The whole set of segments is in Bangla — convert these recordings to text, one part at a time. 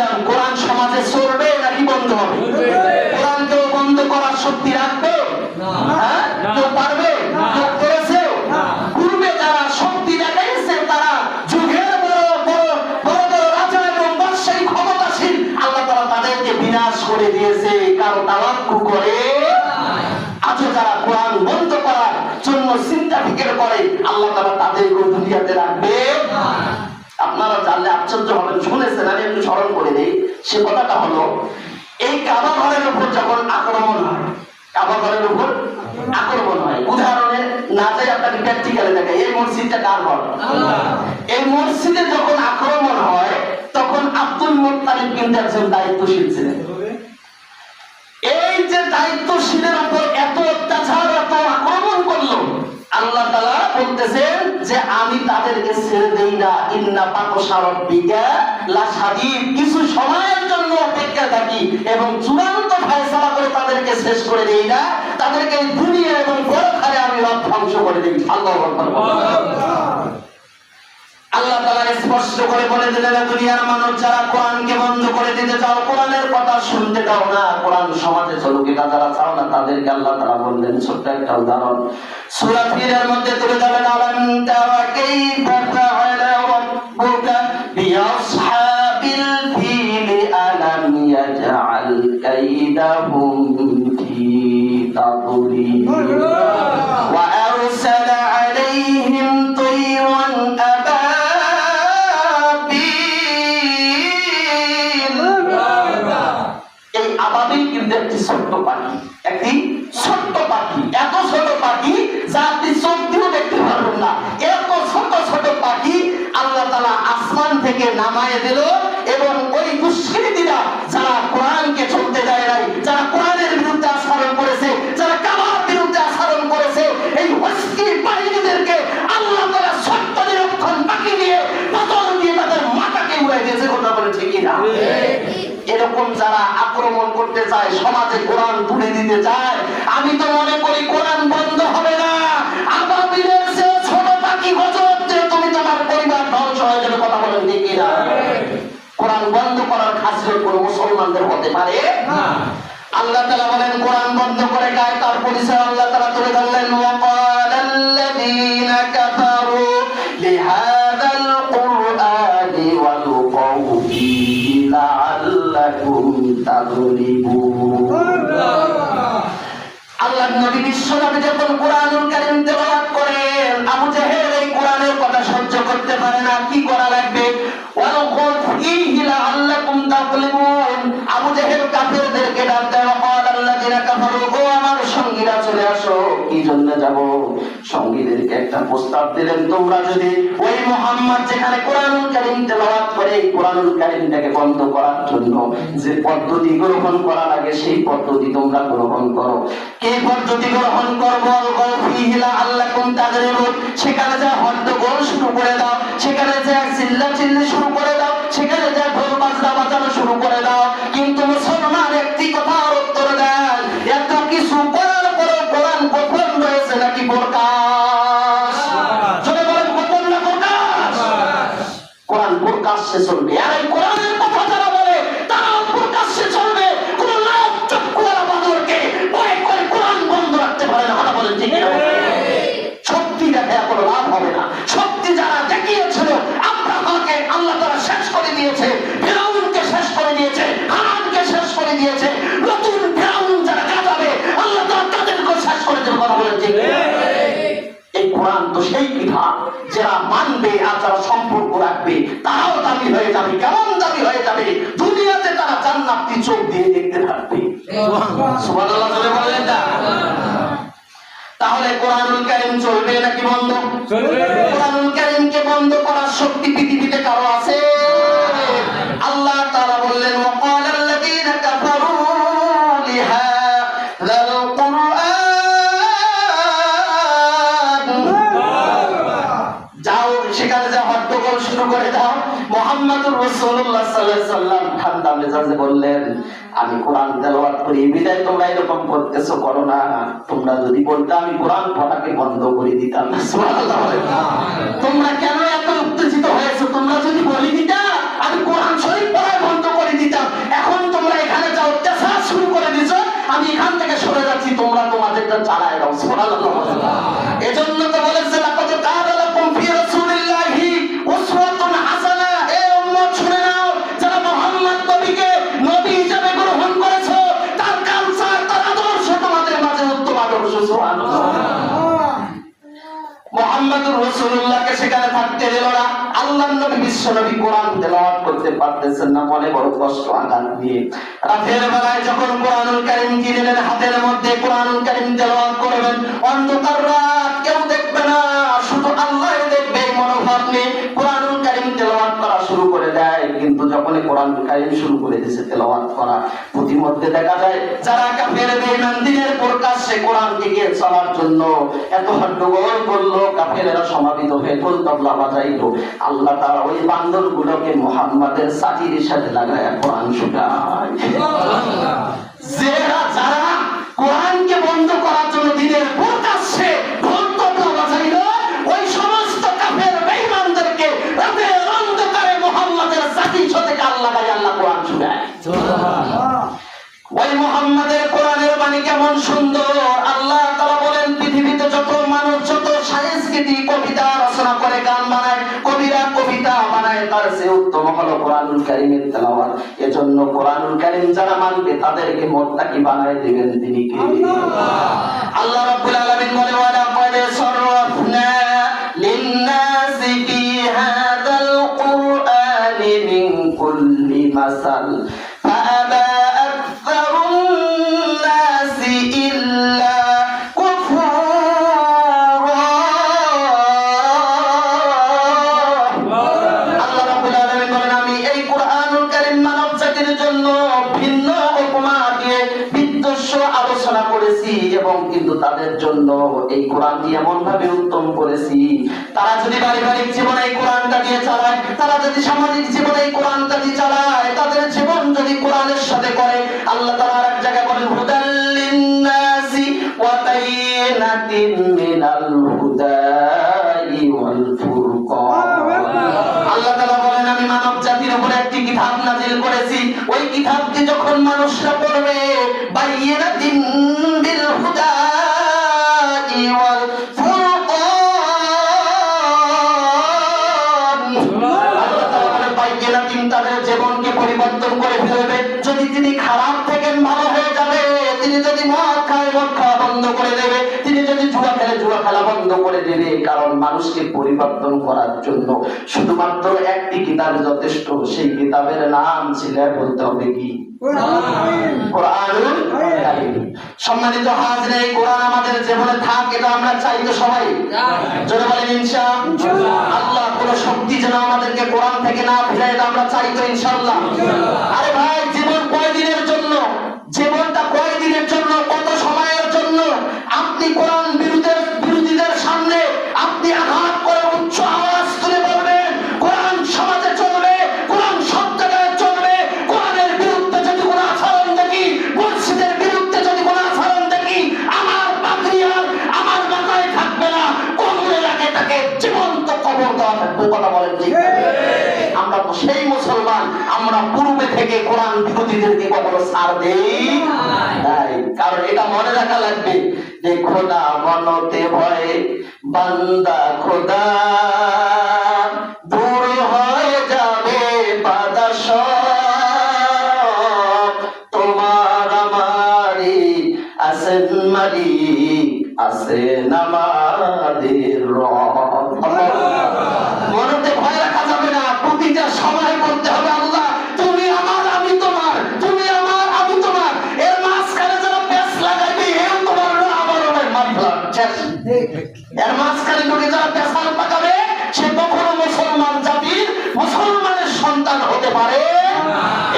বললাম কোরআন সমাজে চলবে নাকি বন্ধ হবে? কোরআন কেউ বন্ধ করার শক্তি রাখবে? হ্যাঁ, কেউ পারবে? কেউ পেরেছে? পূর্বে যারা শক্তি দেখাইছে তারা যুগের বড় বড় বড় বড় রাজা এবং বাদশাহী ক্ষমতাসীন, আল্লাহ তাআলা তাদেরকে বিনাশ করে দিয়েছে, কারো তাওয়াক্কুল করে। আজও যারা কোরআন বন্ধ করার জন্য চিন্তা ফিকির করে, আল্লাহ তাআলা তাদেরকে দুনিয়াতে রাখবে। আপনারা জানলে আশ্চর্য হবেন, শুনেছেন, আমি একটু স্মরণ করে দিই। সে কথাটা হলো, এই কাবা ঘরের উপর যখন আক্রমণ হয়, কাবা ঘরের উপর আক্রমণ হয়, উদাহরণে না যাই আপনাকে প্র্যাকটিক্যালে দেখে, এই মসজিদটা কার ঘর? এই মসজিদে যখন আক্রমণ হয় তখন আব্দুল মুত্তালিব কিন্তু একজন দায়িত্বশীল ছিলেন। এই যে দায়িত্বশীলের উপর এত অত্যাচার, এত আক্রমণ করলো, আল্লাহ তাআলা বলতেছেন যে আমি তাদেরকে ছেড়ে দেই না, ইন্না বাতশা রাব্বিকা লাশাদীদ, কিছু সময়ের জন্য অপেক্ষা থাকি এবং চূড়ান্ত ফয়সালা করে তাদেরকে শেষ করে দেই না, তাদেরকে দুনিয়া এবং পরকালে আমি ধ্বংস করে দেই। আল্লাহু আকবার। আল্লাহ তাআলা স্পষ্ট করে বলে দিলেন, দুনিয়ার মানুষ যারা কোরআনকে বন্ধ করে দিতে চাও, কোরআনের কথা শুনতে দাও না, কোরআন সমাজে চলুক, এটা যারা চাও না তাদেরকে আল্লাহ তাআলা বললেন। ছোট্ট একটা উদাহরণ সূরা ফিলের মধ্যে তুলে দেবেন, আলাম তারা কাইফা ফাআলা রাব্বুকা বিআসহাবিল ফিল আলাম ইয়াজআল কাইদাহুম ফি তাদলিল ওয়া আরসালা আলাইহিম তায়রান একটি ছোট্ট পাখি, একটি ছোট্ট পাখি, এত ছোট পাখি যা আপনি চোখ দিয়েও দেখতে পারবেন না, এত ছোট ছোট পাখি আল্লাহ তাআলা আসমান থেকে নামায়ে দিল। এবং ওই দুষ্কৃতীরা যারা কোরআনকে চলতে দেয় নাই, যারা কোরআনের বিরুদ্ধে আচরণ করেছে, যারা কাবার বিরুদ্ধে আচরণ করেছে, এই হস্কি বাহিনীদেরকে আল্লাহ তাআলা ছোট্ট নিরক্ষণ পাখি দিয়ে পাথর দিয়ে তাদের মাথাকে উড়াই দিয়েছে। কথা বলে ঠিক না? এরকম যারা আক্রমণ করতে চায়, সমাজে কোরআন তুলে দিতে চায়, আমি তো মনে করি কোরআন বন্ধ হবে না। আবাবিলের চেয়ে ছোট পাখি গজব দিয়ে তুমি তোমার পরিবার ধ্বংস হয়ে যাবে। কথা বলেন ঠিক না? কোরআন বন্ধ করার খাসিয়ত কোন মুসলমানদের হতে পারে না। আল্লাহ তাআলা বলেন কোরআন বন্ধ করে গায়, তার পরিচয় আল্লাহ তাআলা তুলে ধরলেন, ওয়াকালাল্লাযীনা কাফারু লিহাযাল কুরআনি ওয়ালকাউ ফীহি লাআল্লাকুম তাগলিবুন। আল্লাহর নবী বিশ্বনবী যখন কোরআনুল কারীম তেলাওয়াত করেন, আবু জাহেল এই কোরআনের কথা সহ্য করতে পারে না, কি করা লাগবে? ওয়ালকাউ ফীহি লাআল্লাকুম তাগলিবুন। আবু জাহেল কাফেরদেরকে ডাক দেয়, ওয়াকালাল্লাযীনা কাফারু, ও আমার সঙ্গীরা চলে আসো। কি জন্য যাব? সঙ্গীদেরকে একটা প্রস্তাব দিলেন, তোমরা যদি ওই মুহাম্মদ যেখানে কোরআনুল কারীম তেলাওয়াত করে, এই কোরআনুল কারীমটাকে বন্ধ করার জন্য যে পদ্ধতি গ্রহণ করা লাগে সেই পদ্ধতি তোমরা গ্রহণ করো। কি পদ্ধতি গ্রহণ করব? আল্লাকুম তাগলিবুন। সেখানে যা হট্টগোল শুরু করে দাও, সেখানে যা চিল্লাচিল্লি শুরু করে দাও, সেখানে যা ঢোল বাজনা বাজানো শুরু করে দাও। কিন্তু মুসলমান একটি কথা উত্তর দেন, এত কিছু করার পরও কোরআন গোপন রয়েছে নাকি প্রকাশ? চলে বলেন গোপন না প্রকাশ? কোরআন প্রকাশ্যে চলবে। আর এই কোরআনের কথা যারা বলে তারাও প্রকাশ্যে চলবে। কোন লাভ চক্ষুওয়ালা বাদরকে ভয় করে কোরআন বন্ধ রাখতে পারে না। কথা বলেন ঠিক না? শক্তি দেখে কোনো লাভ হবে না। শক্তি যারা দেখিয়েছিল, আব্রাহাকে আল্লাহ তাআলা শেষ করে দিয়েছে, ফিরআউনকে শেষ করে দিয়েছে, হামানকে শেষ করে দিয়েছে। নতুন ফিরআউন যারা কাঁদাবে আল্লাহ তাআলা তাদেরকে শেষ করে দেবে। কথা বলেন ঠিক না? এই কোরআন তো সেই বিধান, যারা মানবে আর যারা সম্পর্ক রাখবে তারাও দাবি হয়ে যাবে। কেমন দাবি হয়ে যাবে? দুনিয়াতে তারা জান্নাতি চোখ দিয়ে দেখতে থাকবে। সুবহানাল্লাহ বলেন না? তাহলে কোরআনুল কারীম চলবে নাকি বন্ধ? চলবে। কোরআনুল কারীমকে বন্ধ করার শক্তি পৃথিবীতে কারো আছে? আল্লাহ তাআলা বললেন, ওয়াকালাল্লাযীনা কাফারু লিহাযাল কুরআন, যাও সেখানে যা হট্টগোল শুরু করে দাও। মুহাম্মদুর রাসূলুল্লাহ সাল্লাল্লাহু আলাইহি ওয়াসাল্লাম ঠান্ডা মেজাজে বললেন, আমি কোরআন তেলাওয়াত করি, বিদায় তোমরা এরকম করতেছো, করো না। তোমরা যদি বলতে আমি কোরআন পড়াকে বন্ধ করে দিতাম না। সুবহানাল্লাহ। তোমরা কেন এত উত্তেজিত হয়েছো? তোমরা যদি বলে দিতা আমি কোরআন শরীফ পড়া বন্ধ করে থাকতে দিল না। আল্লাহর নবী বিশ্ব নবী কোরআন তেলাওয়াত করতে পারতেছেন না, মনে বড় কষ্ট আঘাত দিয়ে। রাতের বেলায় যখন কোরআনুল কারীম কিনে হাতের মধ্যে কোরআনুল কারীম তেলাওয়াত করবেন, অন্ধকার রাত, কেউ দেখবে না, শুধু আল্লাহই দেখবে, এই মনোভাব নিয়ে কোরআনুল কারীম তেলাওয়াত করা শুরু করে দেয়। কিন্তু যখন কোরআনুল কারীম শুরু করে দিয়েছে তেলাওয়াত করা, প্রতিমধ্যে দেখা যায় যারা কাফের বেঈমান দিনের প্রকাশ্যে কোরআনকে গিয়ে চলার জন্য এত হট্টগোল করলো, কাফেরেরা সমাবেত হয়ে ঢোল তবলা বাজাইতো, আল্লাহ তাআলা ওই বান্দরগুলোকে মুহাম্মাদের সাথীর সাথে লাগায় কোরআন শোনায়। যারা কোরআনকে বন্ধ করার জন্য দিনের প্রকাশ্যে ঢোল তবলা বাজাইলো, ওই সমস্ত কাফের বেঈমানদেরকে রাতের অন্ধকারে মুহাম্মাদের সাথীর সাথে আল্লাহ কোরআন শোনায়। ওই মুহাম্মাদের কোরআনের বাণী কেমন সুন্দর! আল্লাহ তাআলা বলেন, পৃথিবীতে যত মানুষ যত সাংস্কৃতিক কবিতা রচনা করে, গান বানায়, কবিরা কবিতা বানায়, তার চেয়ে উত্তম হলো কোরআনুল কারীমের তেলাওয়াত। এজন্য কোরআনুল কারীম যারা মানবে তাদেরকে মুত্তাকি বানায় দিবেন তিনি কে? আল্লাহ রাব্বুল আলামিন বলে, ওয়া লাকাদ সাররাফনা লিন-নাসি ফি হাযাল কুরআনি মিন কুল্লি মাসাল ফাআবা এবং কিন্তু তাদের জন্য এই কোরআনটি এমন ভাবে উত্তম করেছি, তারা যদি পারিবারিক জীবনে এই কোরআনটা দিয়ে চালায়, তারা যদি সামাজিক জীবনে এই কোরআনটা দিয়ে চালায়, তাদের জীবন যদি কোরআনের সাথে করে, আল্লাহ তাআলা আরেক জায়গায় বলেন, হুদাল লিন-নাসি ওয়া বায়িনাতিন মিনাল হুদাই ওয়াল ফুরকান। আল্লাহ তাআলা বলেন, আমি মানব জাতির উপর একটি কিতাব নাযিল করেছি, ওই কিতাবটি যখন মানুষরা পড়বে, বায়িনাতিন বিল হুদাই ওয়াল ফুরকান। আল্লাহ তাআলা বলেন, বায়িনাতিন তাদের জীবনকে পরিবর্তন করে ফেলবে। যদি তিনি খারাপ থেকে ভালো হয়ে যাবে, তিনি যদি মদ খায় মদ খাওয়া বন্ধ করে দেবে, তিনি যদি জুয়া খেলে জুয়া খেলা বন্ধ করে দেবে। কারণ মানুষকে পরিবর্তন করার জন্য শুধুমাত্র একটি কিতাব যথেষ্ট। সেই কিতাবের নাম ছিল, বলতে হবে কি? কোরআনুল কারীম। সম্মানিত হাজির, এই কোরআন আমাদের জীবনে থাক, এটা আমরা চাই তো সবাই? জোরে বলেন ইনশাআল্লাহ। আল্লাহ কোন শক্তি যেন আমাদেরকে কোরআন থেকে না ফিরায়, এটা আমরা চাই তো ইনশাআল্লাহ। আরে ভাই, জীবন কয়দিনের জন্য? জীবনটা কয়দিনের জন্য? কত সময়ের জন্য? আপনি কোরআন বিরোধীদের সামনে আপনি আঘাত করে উচ্চ আওয়াজ তুলে বলবেন, কোরআন সমাজে চলবে, কোরআন সব জায়গায় চলবে। কোরআনের বিরুদ্ধে যদি কোনো আচরণ দেখি, মসজিদের বিরুদ্ধে যদি কোনো আচরণ দেখি, আমার পাগড়িয়ার আমার মাথায় থাকবে না, কোমরে লাগে তাকে জীবন্ত কবর দেওয়া থাকবে। কথা বলেন ঠিক? আমরা তো সেই মুসলমান, আমরা পূর্বে থেকে কোরআন বিরোধীদেরকে কখনো ছাড় দেই নাই। কারণ এটা মনে রাখা লাগবে যে খোদা মনতে ভয়ে বান্দা খোদা দূর হয়ে যাবে বাধা সব, তোমার আমারই আছেন মালিক, আছেন আমাদের রব। মনতে ভয় রাখা যাবে না, প্রতিটা সময় বলতে হবে, আল্লাহ তুমি আমার আমি তোমার, তুমি আমার আমি তোমার। এর মাঝখানে যারা পেঁচ লাগাইবে, এও তোমার না আমারও নয়, মারলাম শেষ। এর মাঝখানে ঢুকে যারা পেঁচাল লাগাবে, সে কখনো মুসলমান জাতির মুসলমানের সন্তান হতে পারে।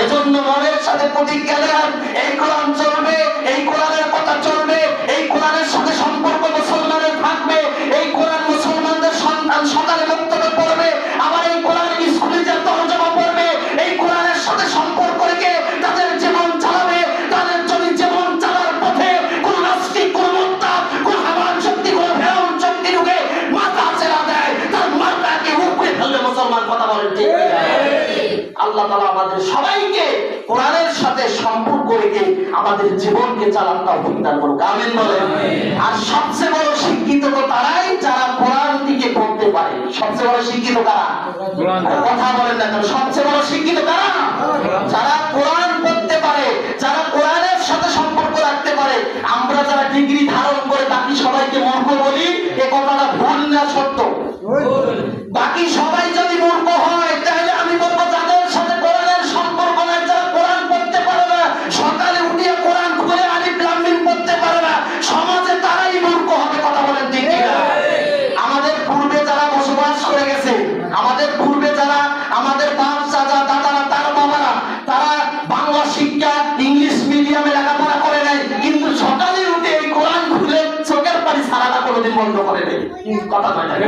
এজন্য মনের সাথে প্রতিজ্ঞা নেন, এই কোরআন চলবে, এই কোরআনের কথা চলবে, এই কোরআনের সাথে সম্পর্ক মুসলমানের থাকবে, এই কোরআন মুসলমানদের সন্তান সকালে বক্তব্য পড়বে, আবার এই কোরআন স্কুলে যা তরজমা পড়বে, এই কোরআনের সাথে সম্পর্ক রেখে তাদের জীবন চালাবে। তাদের যদি জীবন চালার পথে কোন নাস্তিক, কোন মোত্তাক, কোন হাওয়ান শক্তি, কোন ফেরাউন শক্তি ঢুকে মাথা ছেড়া দেয়, তার মাথাকে উপড়ে ফেলবে মুসলমান। কথা বলেন ঠিক? আল্লাহ তাআলা আমাদের সবাইকে কোরআনের সাথে সম্পর্ক রেখে আমাদের জীবনকে চালান তৌফিক দান করুক, আমিন বলেন। আর সবচেয়ে বড় শিক্ষিত তো তারাই যারা কোরআনটিকে পড়তে পারে। সবচেয়ে বড় শিক্ষিত কারা? কথা বলেন না কেন? সবচেয়ে বড় শিক্ষিত কারা? যারা কোরআন পড়তে পারে, যারা কোরআনের সাথে সম্পর্ক রাখতে পারে। আমরা যারা ডিগ্রি ধারণ করে বাকি সবাইকে মূর্খ বলি, এ কথাটা ভুল না সত্য? বাকি কথা কয় না?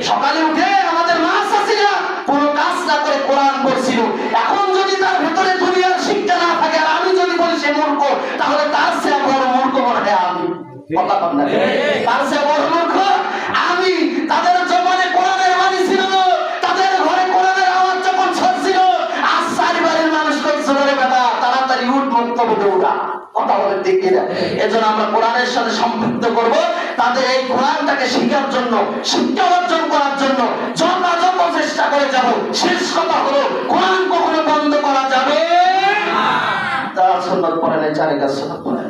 সকালে উঠে আমাদের মা চাচিরা কোনো কাজ না করে কোরআন পড়ছিল। এখন যদি তার ভেতরে দুনিয়ার শিক্ষা না থাকে আর আমি যদি বলি সে মূর্খ, তাহলে তার চেয়ে বড় মূর্খ মনে হয় আমি। কথা কয় না? তার চেয়ে বড় মূর্খ আমি। তাদের জমানে কোরআনের বাণী ছিল, তাদের ঘরে কোরআনের আওয়াজ যখন ছড়ছিল, আজ চারিবারের মানুষ করছিল রে বেটা তাড়াতাড়ি উঠ বক্তব্য দৌড়া। কথা বলে ঠিক কিনা? এজন্য আমরা কোরআনের সাথে সম্পৃক্ত করব, তাদের এই কোরআনটাকে শিখার জন্য, শিক্ষা অর্জন করার জন্য যথাযথ চেষ্টা করে যাব। শেষ কথা হলো কোরআন কখনো বন্ধ করা যাবে না। তার সুন্নাত পড়ে নাই, চারে কাজ সুন্নাত পড়ে।